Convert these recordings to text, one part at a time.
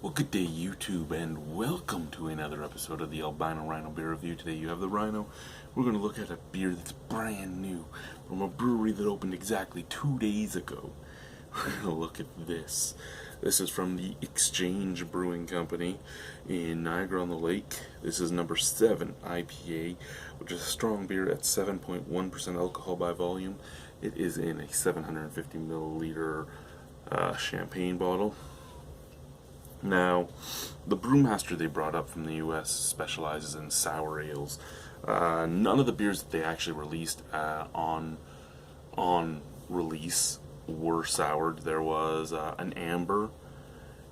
Well, good day, YouTube, and welcome to another episode of the Albino Rhino beer review. Today you have the Rhino. We're going to look at a beer that's brand new from a brewery that opened exactly 2 days ago. We're going to look at this. This is from the Exchange Brewing Company in Niagara-on-the-Lake. This is number 7 IPA, which is a strong beer at 7.1% alcohol by volume. It is in a 750 milliliter champagne bottle. Now, the brewmaster they brought up from the US specializes in sour ales. None of the beers that they actually released on release were soured. There was an amber,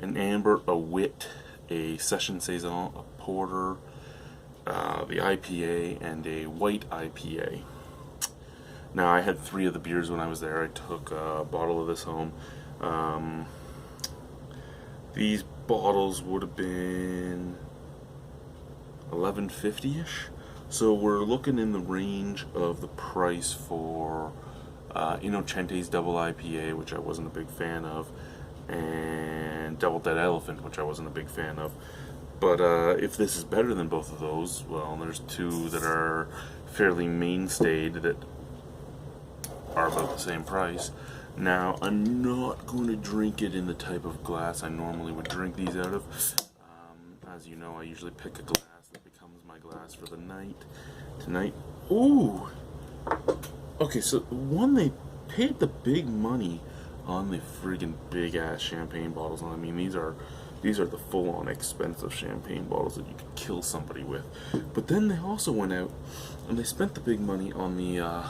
a wit, a session saison, a porter, the IPA, and a white IPA. Now, I had 3 of the beers when I was there. I took a bottle of this home. These bottles would have been $11.50-ish. So we're looking in the range of the price for Innocenti's Double IPA, which I wasn't a big fan of, and Double Dead Elephant, which I wasn't a big fan of. But if this is better than both of those, well, there's 2 that are fairly mainstayed that are about the same price. Now, I'm not going to drink it in the type of glass I normally would drink these out of. As you know, I usually pick a glass that becomes my glass for the night. Tonight, ooh! Okay, so one, they paid the big money on the friggin' big-ass champagne bottles. I mean, these are the full-on expensive champagne bottles that you could kill somebody with. But then they also went out and they spent the big money on the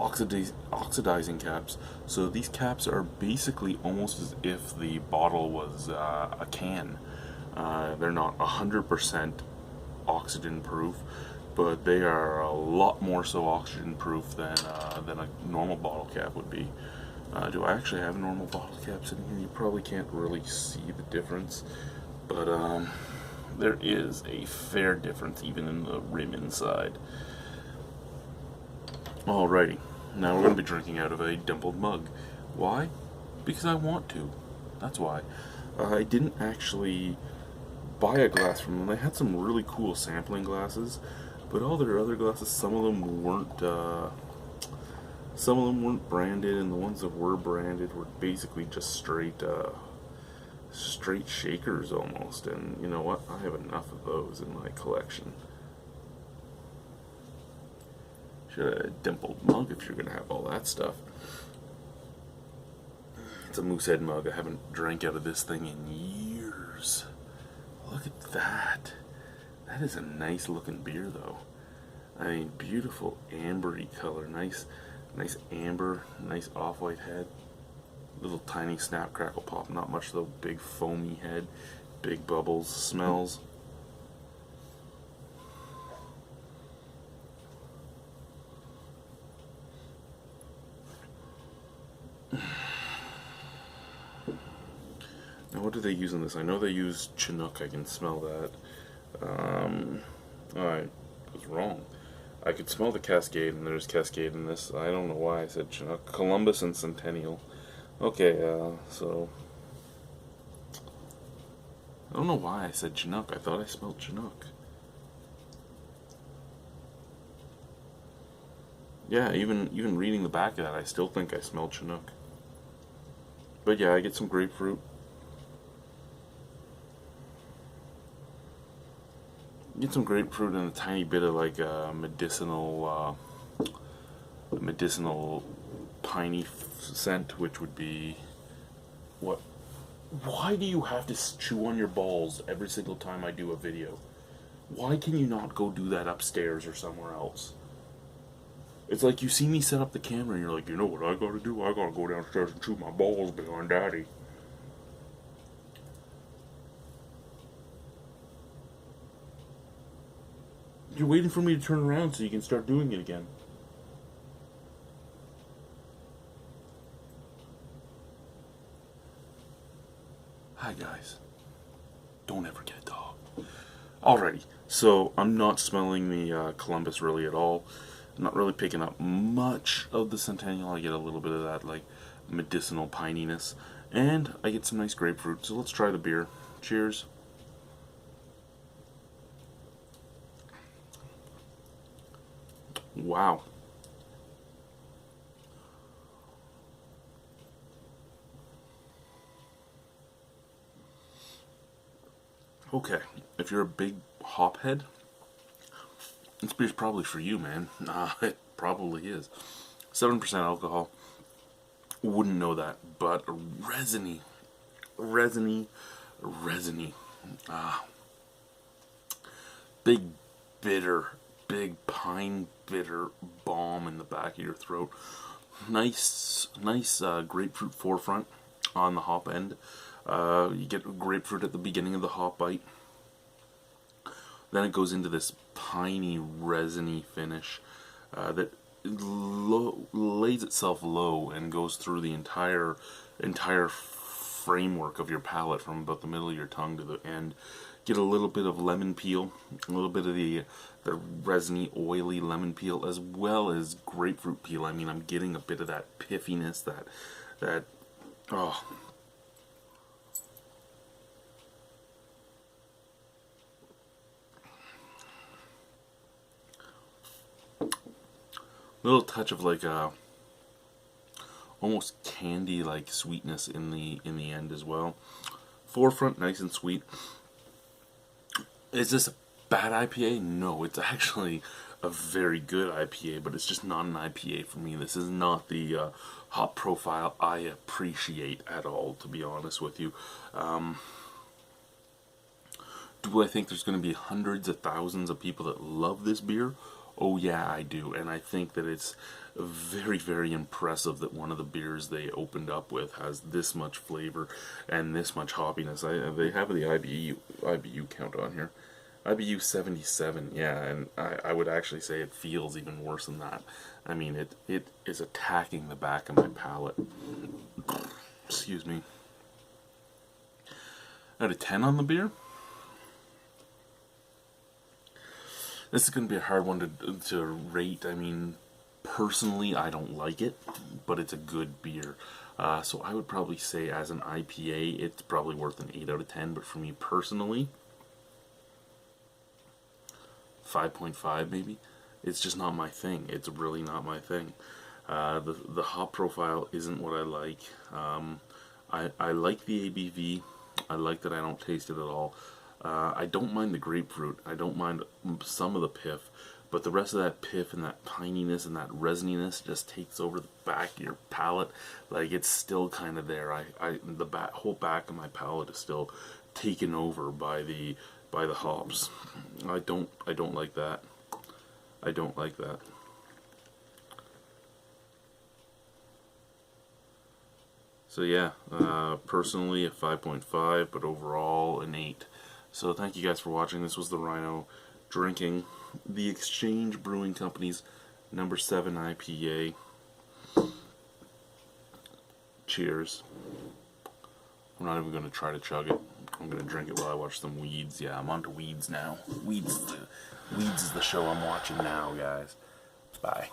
oxidizing caps. So these caps are basically almost as if the bottle was a can. They're not 100% oxygen proof, but they are a lot more so oxygen proof than a normal bottle cap would be. Do I actually have normal bottle caps in here? You probably can't really see the difference, but there is a fair difference even in the rim inside. Alrighty, now we're going to be drinking out of a dimpled mug. Why? Because I want to. That's why. I didn't actually buy a glass from them. They had some really cool sampling glasses, but all their other glasses, some of them weren't branded, and the ones that were branded were basically just straight shakers almost. And you know what? I have enough of those in my collection. Should have a dimpled mug if you're going to have all that stuff. It's a Moosehead mug. I haven't drank out of this thing in years. Look at that. That is a nice looking beer though. I mean, beautiful ambery color. Nice amber, nice off-white head. Little tiny snap, crackle, pop. Not much though. Big foamy head. Big bubbles. Smells. Now, what do they use in this? I know they use Chinook. I can smell that. I was wrong. I could smell the Cascade, and there's Cascade in this. I don't know why I said Chinook. Columbus and Centennial. Okay, so I don't know why I said Chinook. I thought I smelled Chinook. Yeah, even reading the back of that, I still think I smelled Chinook. But yeah, I get some grapefruit. Get some grapefruit and a tiny bit of like medicinal piney scent, which would be what? Why do you have to chew on your balls every single time I do a video? Why can you not go do that upstairs or somewhere else? It's like you see me set up the camera and you're like, you know what I gotta do? I gotta go downstairs and chew my balls behind Daddy. You're waiting for me to turn around so you can start doing it again. Hi guys. Don't ever get a dog. Alrighty, so I'm not smelling the Columbus really at all. I'm not really picking up much of the Centennial. I get a little bit of that like medicinal pininess. And I get some nice grapefruit, so let's try the beer. Cheers. Wow. Okay, if you're a big hop head, this beer's probably for you, man. It probably is. 7% alcohol. Wouldn't know that, but resiny, resiny, resiny. Big bitter, big pine bitter balm in the back of your throat. Nice grapefruit forefront on the hop end. You get grapefruit at the beginning of the hop bite. Then it goes into this piney, resiny finish that lays itself low and goes through the entire framework of your palate from about the middle of your tongue to the end. Get a little bit of lemon peel, a little bit of the resiny, oily lemon peel, as well as grapefruit peel. I mean, I'm getting a bit of that piffiness, that oh. Little touch of like a almost candy like sweetness in the end as well. Forefront nice and sweet. Is this a bad IPA? No, it's actually a very good IPA, but it's just not an IPA for me. This is not the hop profile I appreciate at all, to be honest with you. Do I think there's going to be hundreds of thousands of people that love this beer? Oh yeah, I do, and I think that it's very, very impressive that one of the beers they opened up with has this much flavor and this much hoppiness. They have the IBU count on here. IBU 77, yeah, and I would actually say it feels even worse than that. I mean, it is attacking the back of my palate. Excuse me. Out of 10 on the beer? This is going to be a hard one to rate. I mean, personally, I don't like it, but it's a good beer. So I would probably say as an IPA, it's probably worth an 8 out of 10. But for me personally, 5.5 maybe. It's just not my thing. It's really not my thing. The hop profile isn't what I like. I like the ABV. I like that I don't taste it at all. I don't mind the grapefruit. I don't mind some of the piff, but the rest of that piff and that pininess and that resininess just takes over the back of your palate. Like, it's still kind of there. The whole back of my palate is still taken over by the hops. I don't like that. I don't like that. So yeah, personally a 5.5, but overall an 8. So thank you guys for watching. This was the Rhino drinking the Exchange Brewing Company's number 7 IPA. Cheers. I'm not even going to try to chug it. I'm going to drink it while I watch some Weeds. Yeah, I'm on to Weeds now. Weeds is the show I'm watching now, guys. Bye.